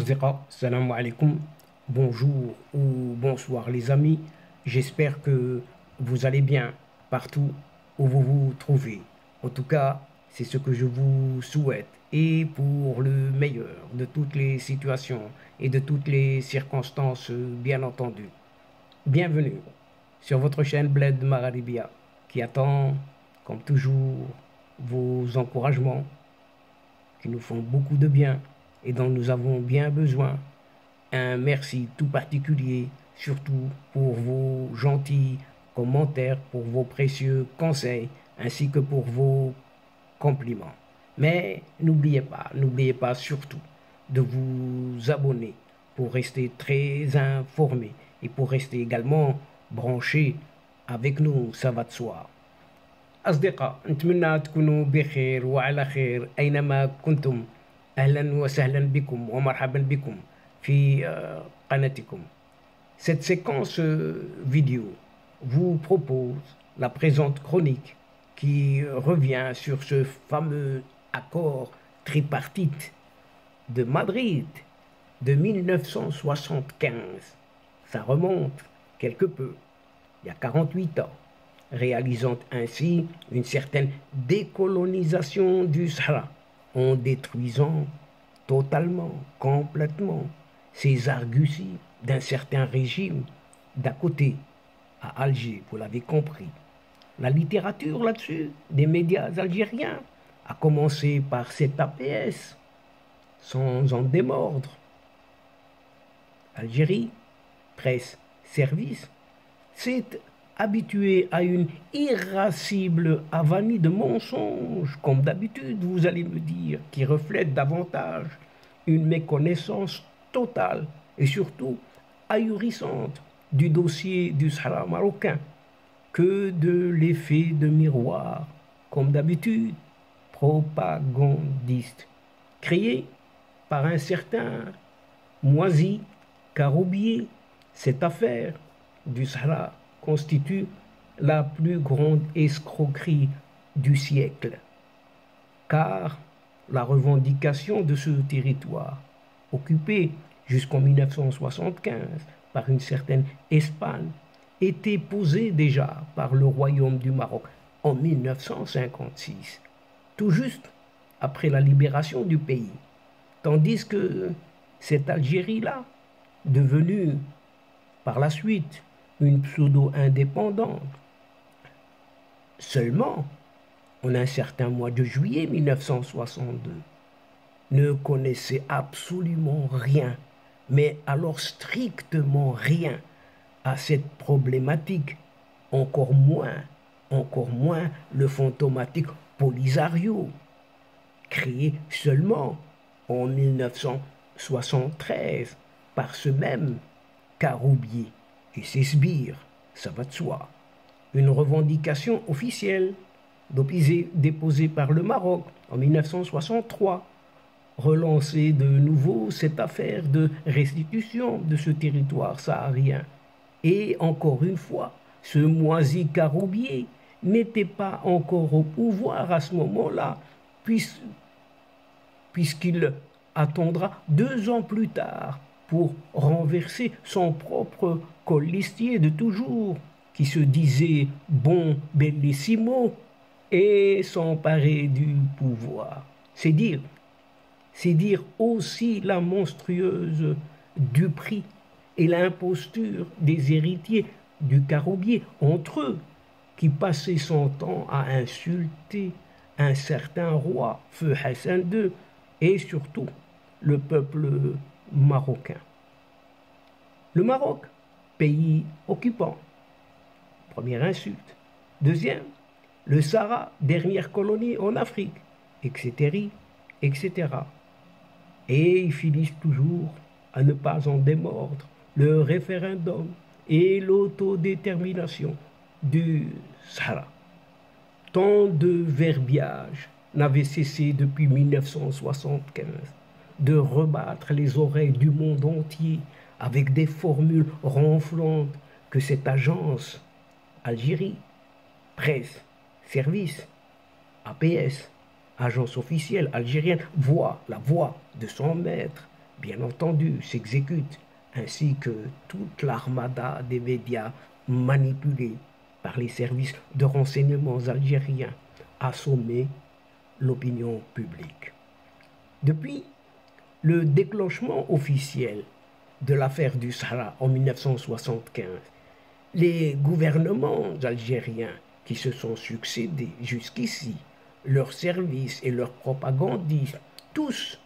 Asdiqa, salam alaikum, bonjour ou bonsoir les amis, j'espère que vous allez bien partout où vous vous trouvez. En tout cas, c'est ce que je vous souhaite et pour le meilleur de toutes les situations et de toutes les circonstances, bien entendu. Bienvenue sur votre chaîne Bled Mararibia qui attend, comme toujours, vos encouragements qui nous font beaucoup de bien et dont nous avons bien besoin. Un merci tout particulier, surtout pour vos gentils commentaires, pour vos précieux conseils, ainsi que pour vos compliments. Mais n'oubliez pas surtout de vous abonner pour rester très informé et pour rester également branché avec nous, ça va de soi. أصدقاء نتمنى تكونوا بخير وعلى خير أينما كنتم. أهلا وسهلا بكم ومرحبا بكم في قناتكم. Cette séquence vidéo vous propose la présente chronique qui revient sur ce fameux accord tripartite de Madrid de 1975. Ça remonte quelque peu, il y a 48 ans, réalisant ainsi une certaine décolonisation du Sahara, en détruisant totalement, complètement, ces arguties d'un certain régime d'à côté, à Alger, vous l'avez compris. La littérature là-dessus, des médias algériens, a commencé par cet APS, sans en démordre. Algérie, presse, service, c'est habitué à une irascible avanie de mensonges, comme d'habitude, vous allez me dire, qui reflète davantage une méconnaissance totale et surtout ahurissante du dossier du Sahara marocain que de l'effet de miroir, comme d'habitude, propagandiste, créé par un certain Moisy Karoubier. Cette affaire du Sahara constitue la plus grande escroquerie du siècle, car la revendication de ce territoire, occupé jusqu'en 1975 par une certaine Espagne, était posée déjà par le Royaume du Maroc en 1956, tout juste après la libération du pays, tandis que cette Algérie-là, devenue par la suite une pseudo-indépendante, seulement en un certain mois de juillet 1962, ne connaissait absolument rien, mais alors strictement rien à cette problématique, encore moins le fantomatique Polisario, créé seulement en 1973 par ce même Karoubier et ses sbires, ça va de soi. Une revendication officielle déposée par le Maroc en 1963, relancer de nouveau cette affaire de restitution de ce territoire saharien. Et encore une fois, ce Moisy Karoubier n'était pas encore au pouvoir à ce moment-là, puisqu'il attendra 2 ans plus tard pour renverser son propre colistier de toujours, qui se disait bon bellissimo, et s'emparer du pouvoir. C'est dire aussi la monstrueuse duperie et l'imposture des héritiers du Karoubier entre eux, qui passaient son temps à insulter un certain roi, feu Hassan II, et surtout le peuple marocain. Le Maroc, pays occupant, première insulte. Deuxième, le Sahara, dernière colonie en Afrique, etc., etc. Et ils finissent toujours à ne pas en démordre le référendum et l'autodétermination du Sahara. Tant de verbiage n'avait cessé depuis 1975 de rebattre les oreilles du monde entier avec des formules ronflantes que cette agence, Algérie, presse, service, APS, agence officielle algérienne, voit la voix de son maître bien entendu, s'exécute, ainsi que toute l'armada des médias manipulés par les services de renseignement algériens, assommer l'opinion publique. Depuis le déclenchement officiel de l'affaire du Sahara en 1975, les gouvernements algériens qui se sont succédés jusqu'ici, leurs services et leurs propagandistes, tous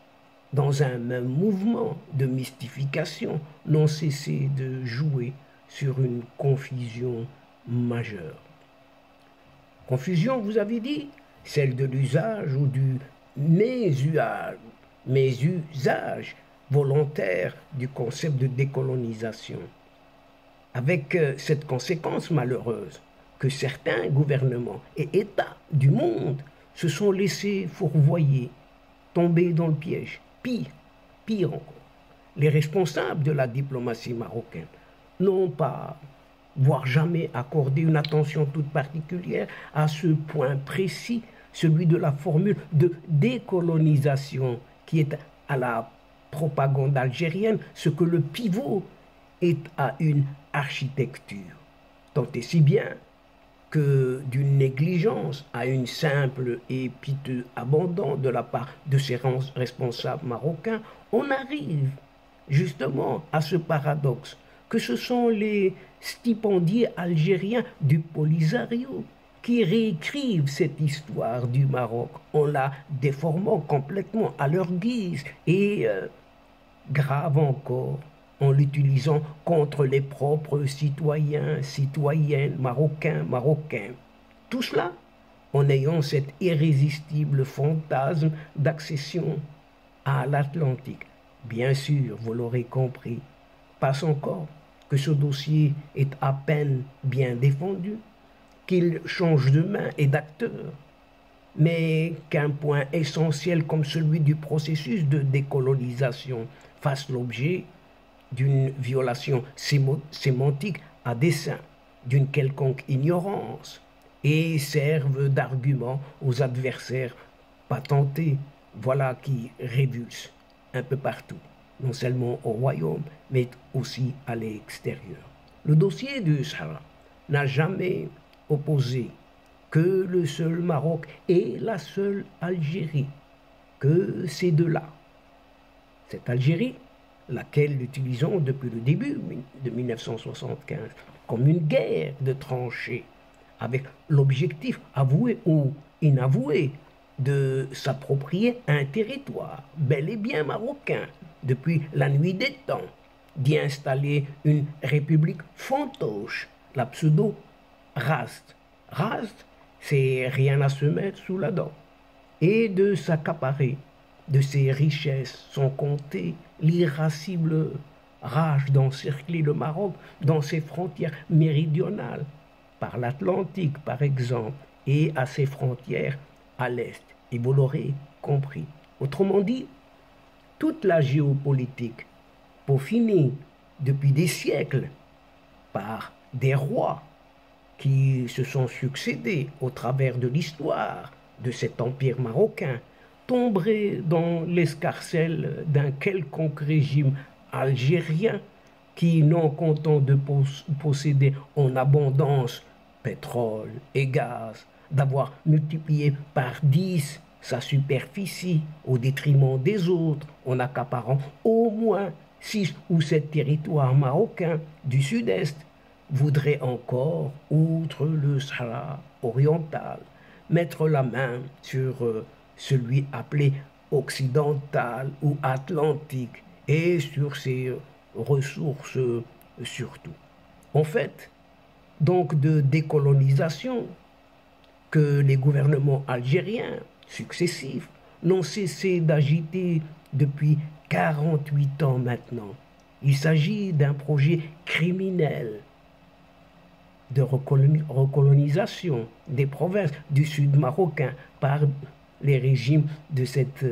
dans un même mouvement de mystification, n'ont cessé de jouer sur une confusion majeure. Confusion, vous avez dit, celle de l'usage ou du mésusage volontaire du concept de décolonisation. Avec cette conséquence malheureuse que certains gouvernements et États du monde se sont laissés fourvoyer, tomber dans le piège. Pire encore, les responsables de la diplomatie marocaine n'ont pas, voire jamais accordé une attention toute particulière à ce point précis, celui de la formule de décolonisation qui est à la propagande algérienne ce que le pivot est à une architecture. Tant et si bien que d'une négligence à une simple et piteux abandon de la part de ces responsables marocains, on arrive justement à ce paradoxe que ce sont les stipendiés algériens du Polisario qui réécrivent cette histoire du Maroc en la déformant complètement à leur guise et, grave encore, en l'utilisant contre les propres citoyens, citoyennes, marocains. Tout cela en ayant cet irrésistible fantasme d'accession à l'Atlantique. Bien sûr, vous l'aurez compris, passe encore que ce dossier est à peine bien défendu, qu'il change de main et d'acteur, mais qu'un point essentiel comme celui du processus de décolonisation fasse l'objet d'une violation sémantique à dessein, d'une quelconque ignorance, et servent d'argument aux adversaires patentés. Voilà qui révulse un peu partout, non seulement au royaume, mais aussi à l'extérieur. Le dossier du Sahara n'a jamais opposé que le seul Maroc et la seule Algérie, que ces deux-là. Cette Algérie, laquelle utilisons depuis le début de 1975 comme une guerre de tranchées, avec l'objectif avoué ou inavoué de s'approprier un territoire bel et bien marocain depuis la nuit des temps, d'y installer une république fantoche, la pseudo-Rast. Rast, c'est rien à se mettre sous la dent, et de s'accaparer de ses richesses sans compter l'irascible rage d'encercler le Maroc dans ses frontières méridionales, par l'Atlantique par exemple, et à ses frontières à l'est. Et vous l'aurez compris. Autrement dit, toute la géopolitique, peaufinée depuis des siècles par des rois qui se sont succédés au travers de l'histoire de cet empire marocain, tomberait dans l'escarcelle d'un quelconque régime algérien qui, non content de posséder en abondance pétrole et gaz, d'avoir multiplié par 10 sa superficie au détriment des autres, en accaparant au moins 6 ou 7 territoires marocains du sud-est, voudrait encore, outre le Sahara oriental, mettre la main sur celui appelé occidental ou atlantique et sur ses ressources surtout. En fait, donc de décolonisation que les gouvernements algériens successifs n'ont cessé d'agiter depuis 48 ans maintenant. Il s'agit d'un projet criminel de recolonisation des provinces du sud marocain par les régimes de cette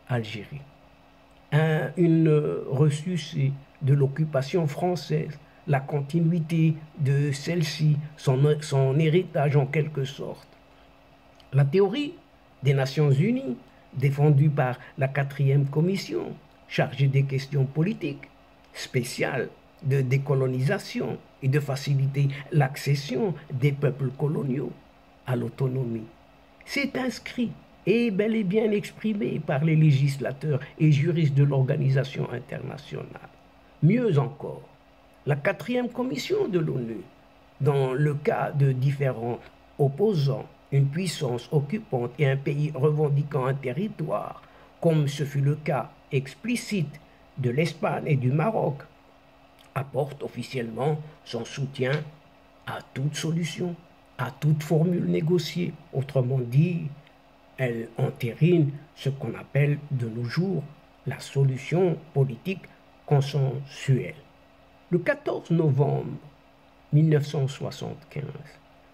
Algérie. Une ressucée de l'occupation française, la continuité de celle-ci, son héritage en quelque sorte. La théorie des Nations Unies, défendue par la 4e commission, chargé des questions politiques spéciales de décolonisation et de faciliter l'accession des peuples coloniaux à l'autonomie. C'est inscrit et bel et bien exprimé par les législateurs et juristes de l'organisation internationale. Mieux encore, la 4e commission de l'ONU, dans le cas de différents opposants, une puissance occupante et un pays revendiquant un territoire, comme ce fut le cas explicite de l'Espagne et du Maroc, apporte officiellement son soutien à toute solution, à toute formule négociée. Autrement dit, elle entérine ce qu'on appelle de nos jours la solution politique consensuelle. Le 14 novembre 1975,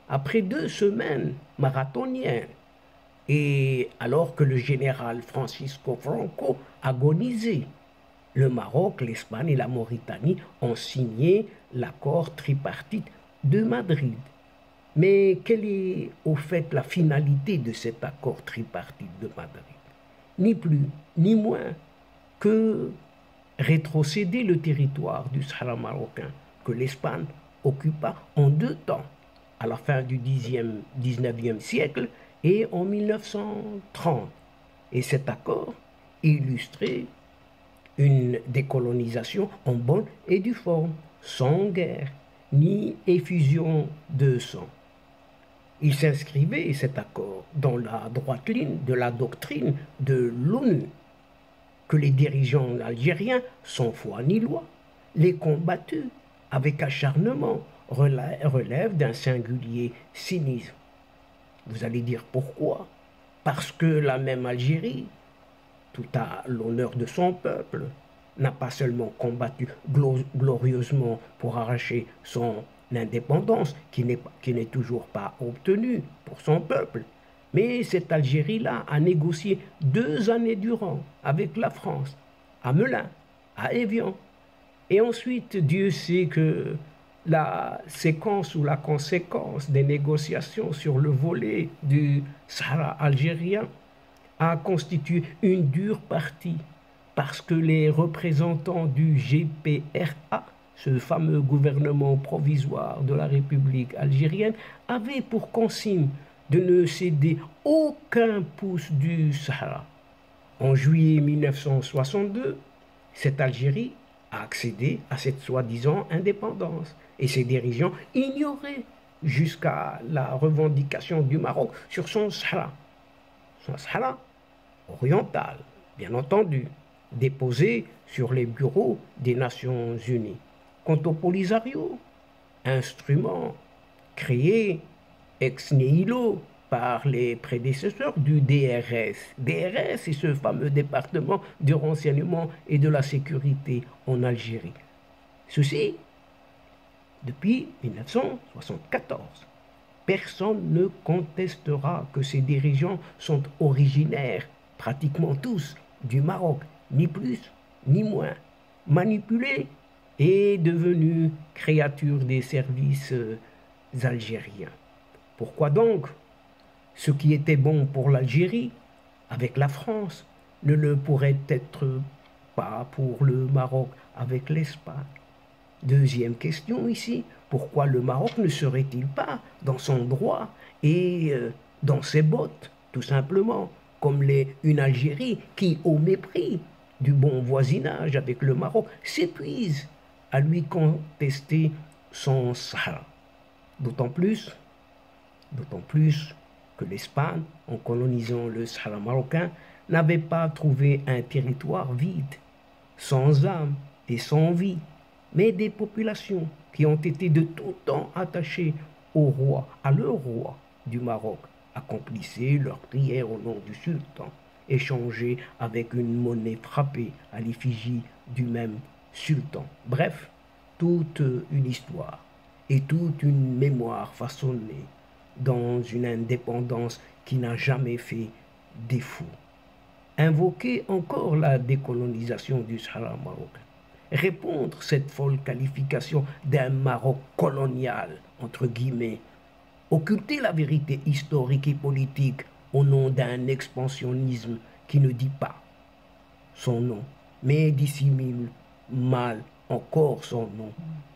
après 2 semaines marathoniennes, et alors que le général Francisco Franco agonisait, le Maroc, l'Espagne et la Mauritanie ont signé l'accord tripartite de Madrid. Mais quelle est au fait la finalité de cet accord tripartite de Madrid? Ni plus ni moins que rétrocéder le territoire du Sahara marocain que l'Espagne occupa en 2 temps, à la fin du 19e siècle et en 1930. Et cet accord illustrait une décolonisation en bonne et due forme, sans guerre ni effusion de sang. Il s'inscrivait, cet accord, dans la droite ligne de la doctrine de l'ONU, que les dirigeants algériens, sans foi ni loi, les combattus avec acharnement, relèvent d'un singulier cynisme. Vous allez dire pourquoi? Parce que la même Algérie, tout à l'honneur de son peuple, n'a pas seulement combattu glorieusement pour arracher son indépendance, qui n'est toujours pas obtenue pour son peuple, mais cette Algérie-là a négocié 2 années durant avec la France, à Melun, à Évian. Et ensuite, Dieu sait que la séquence ou la conséquence des négociations sur le volet du Sahara algérien a constitué une dure partie parce que les représentants du GPRA, ce fameux gouvernement provisoire de la République algérienne, avaient pour consigne de ne céder aucun pouce du Sahara. En juillet 1962, cette Algérie a accédé à cette soi-disant indépendance et ses dirigeants ignoraient jusqu'à la revendication du Maroc sur son Sahara oriental, bien entendu, déposé sur les bureaux des Nations Unies. Quant au Polisario, instrument créé ex nihilo par les prédécesseurs du DRS. DRS est ce fameux département de renseignement et de la sécurité en Algérie. Ceci depuis 1974. Personne ne contestera que ces dirigeants sont originaires, pratiquement tous, du Maroc, ni plus ni moins, manipulés et devenus créatures des services algériens. Pourquoi donc ce qui était bon pour l'Algérie, avec la France, ne le pourrait être pas pour le Maroc, avec l'Espagne? Deuxième question ici, pourquoi le Maroc ne serait-il pas dans son droit et dans ses bottes, tout simplement, comme une Algérie qui, au mépris du bon voisinage avec le Maroc, s'épuise à lui contester son Sahara? D'autant plus que l'Espagne, en colonisant le Sahara marocain, n'avait pas trouvé un territoire vide, sans âme et sans vie, mais des populations qui ont été de tout temps attachées au roi, à leur roi du Maroc, accomplissaient leurs prières au nom du sultan, échangées avec une monnaie frappée à l'effigie du même sultan. Bref, toute une histoire et toute une mémoire façonnée dans une indépendance qui n'a jamais fait défaut. Invoquer encore la décolonisation du Sahara marocain, répondre cette folle qualification d'un Maroc colonial, entre guillemets, occulter la vérité historique et politique au nom d'un expansionnisme qui ne dit pas son nom mais dissimule mal encore son nom.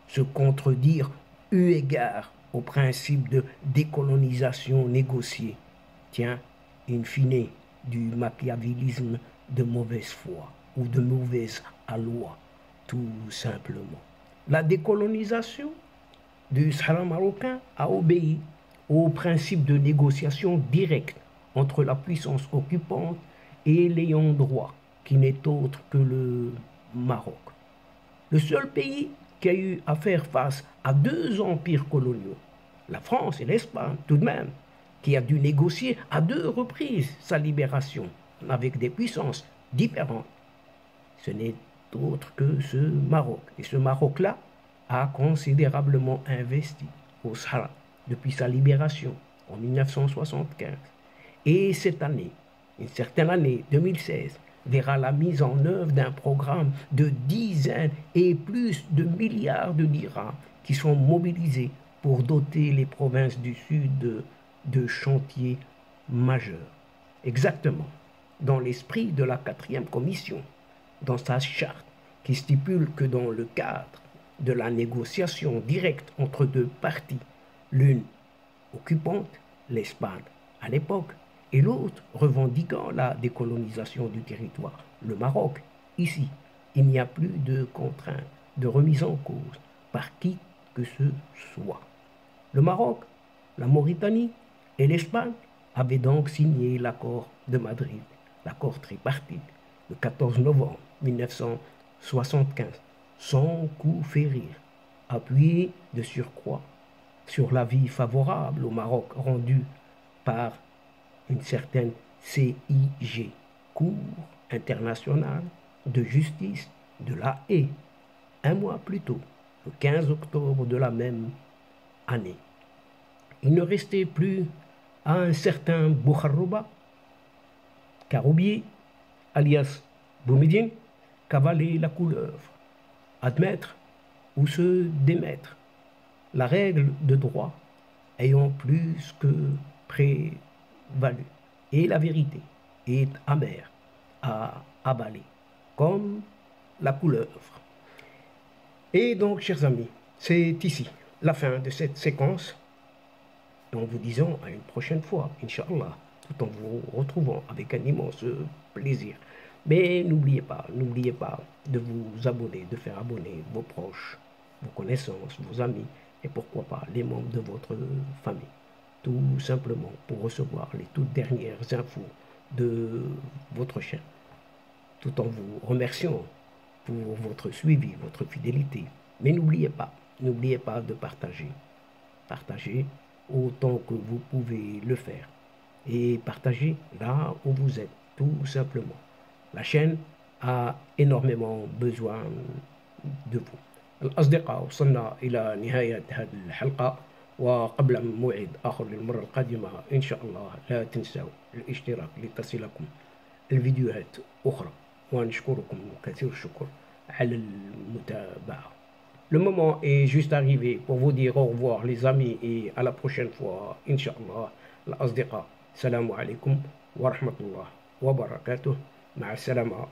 Se contredire eu égard au principe de décolonisation négociée tient, in fine, du machiavélisme de mauvaise foi ou de mauvaise aloi, tout simplement. La décolonisation du Sahara marocain a obéi au principe de négociation directe entre la puissance occupante et l'ayant droit, qui n'est autre que le Maroc. Le seul pays qui a eu à faire face à deux empires coloniaux, la France et l'Espagne tout de même, qui a dû négocier à deux reprises sa libération avec des puissances différentes. Ce n'est autre que ce Maroc. Et ce Maroc-là a considérablement investi au Sahara depuis sa libération en 1975. Et cette année, une certaine année, 2016, verra la mise en œuvre d'un programme de dizaines et plus de milliards de dirhams qui sont mobilisés pour doter les provinces du Sud de chantiers majeurs. Exactement dans l'esprit de la 4e commission, dans sa charte, qui stipule que dans le cadre de la négociation directe entre deux parties, l'une occupante, l'Espagne à l'époque, et l'autre revendiquant la décolonisation du territoire, le Maroc. Ici, il n'y a plus de contrainte de remise en cause par qui que ce soit. Le Maroc, la Mauritanie et l'Espagne avaient donc signé l'accord de Madrid, l'accord tripartite, le 14 novembre 1975, sans coup férir, appuyé de surcroît sur l'avis favorable au Maroc rendu par une certaine CIG, Cour internationale de justice de la Haye, un mois plus tôt, le 15 octobre de la même année. Il ne restait plus à un certain Bouharouba Karoubier, alias Boumediene, qu'avaler la couleuvre, admettre ou se démettre, la règle de droit ayant plus que prévalu, et la vérité est amère à avaler, comme la couleuvre. Et donc, chers amis, c'est ici la fin de cette séquence, en vous disant à une prochaine fois, Inch'Allah, tout en vous retrouvant avec un immense plaisir. Mais n'oubliez pas de vous abonner, de faire abonner vos proches, vos connaissances, vos amis, et pourquoi pas les membres de votre famille. Tout simplement pour recevoir les toutes dernières infos de votre chaîne, tout en vous remerciant pour votre suivi, votre fidélité. Mais n'oubliez pas de partager. Partagez autant que vous pouvez le faire. Et partagez là où vous êtes, tout simplement. La chaîne a énormément besoin de vous. الأصدقاء وصلنا إلى نهاية هذه الحلقة، وقبل موعد آخر للمرة القادمة إن شاء الله لا تنسوا الاشتراك لتصلكم الفيديوهات أخرى، ونشكركم كثير الشكر على المتابعة. Le moment est juste arrivé pour vous dire au revoir les amis et à la prochaine fois Inch'Allah. الأصدقاء السلام عليكم ورحمة الله وبركاته. مع السلامة.